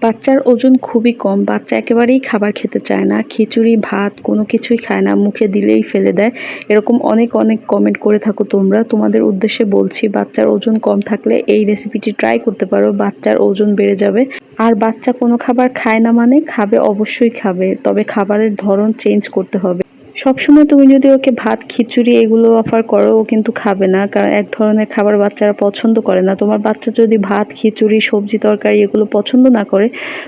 বাচ্চার ওজন খুবই কম। বাচ্চা একেবারেই খাবার খেতে চায় না। খিচুড়ি, ভাত কোনো কিছুই খায় না। মুখে দিলেই ফেলে দেয়। এরকম অনেক, অনেক কমেন্ট করে থাকো তোমরা। তোমাদের উদ্দেশ্যে বলছি বাচ্চার ওজন কম থাকলে এই রেসিপিটি ট্রাই করতে পারো। বাচ্চার ওজন বেড়ে যাবে। আর বাচ্চা কোনো খাবার খায় না মানে খাবে, অবশ্যই খাবে। তবে খাবারের ধরন চেঞ্জ করতে হবে। সবসময় তুমি যদি ওকে ভাত, খিচুড়ি এগুলো অফার করো ও কিন্তু খাবে না। কারণ এক ধরনের খাবার বাচ্চারা পছন্দ করে না। তোমার বাচ্চা যদি ভাত, খিচুড়ি, সবজি, তরকারি এগুলো পছন্দ না করে,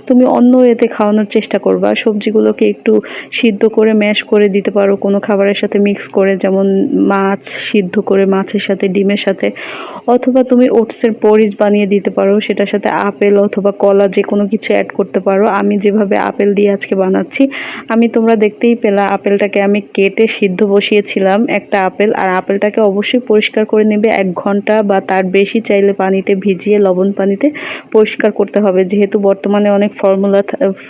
তুমি অন্য এতে খাওয়ানোর চেষ্টা করবা। সবজিগুলোকে একটু সিদ্ধ করে ম্যাশ করে দিতে পারো কোনো খাবারের সাথে মিক্স করে, যেমন মাছ সিদ্ধ করে মাছের সাথে, ডিমের সাথে। অথবা তুমি ওটসের পরিজ বানিয়ে দিতে পারো। সেটার সাথে আপেল অথবা কলা যেকোনো কিছু অ্যাড করতে পারো। আমি যেভাবে আপেল দিয়ে আজকে বানাচ্ছি, তোমরা দেখতেই পেলা আপেলটাকে আমি কেটে সিদ্ধ বসিয়েছিলাম একটা আপেল। আর আপেলটাকে অবশ্যই পরিষ্কার করে নেবে ১ ঘন্টা বা তার বেশি, চাইলে পানিতে ভিজিয়ে লবণ পানিতে পরিষ্কার করতে হবে। যেহেতু বর্তমানে অনেক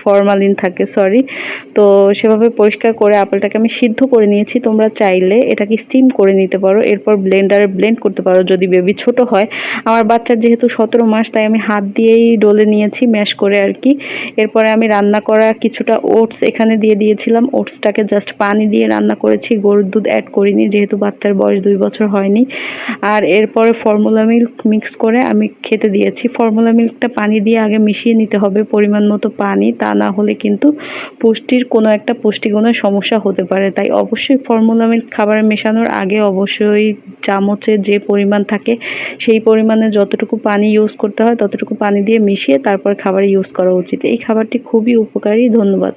ফরমালিন থাকে, তো সেভাবে পরিষ্কার করে আপেলটাকে আমি সিদ্ধ করে নিয়েছি। তোমরা চাইলে এটাকে স্টিম করে নিতে পারো। এরপর ব্লেন্ডারে ব্লেন্ড করতে পারো যদি বেবি ছোট হয়। আমার বাচ্চার যেহেতু ১৭ মাস, তাই আমি হাত দিয়েই ডলে নিয়েছি ম্যাশ করে আর কি। এরপরে আমি রান্না করা কিছুটা ওটস এখানে দিয়ে দিয়েছিলাম। ওটসটাকে জাস্ট পানি দিয়ে রান্না করেছি, গরুর দুধ অ্যাড করিনি যেহেতু বাচ্চার বয়স ২ বছর হয়নি। আর এরপরে ফর্মুলা মিল্ক মিক্স করে আমি খেতে দিয়েছি। ফর্মুলা মিল্কটা পানি দিয়ে আগে মিশিয়ে নিতে হবে, পরিমাণ মতো পানি। তা না হলে কিন্তু পুষ্টির কোনো একটা পুষ্টিগুণের সমস্যা হতে পারে। তাই অবশ্যই ফর্মুলা মিল্ক খাবারে মেশানোর আগে অবশ্যই চামচে যে পরিমাণ থাকে সেই পরিমাণে যতটুকু পানি ইউজ করতে হয় ততটুকু পানি দিয়ে মিশিয়ে তারপর খাবারে ইউজ করা উচিত। এই খাবারটি খুবই উপকারী। ধন্যবাদ।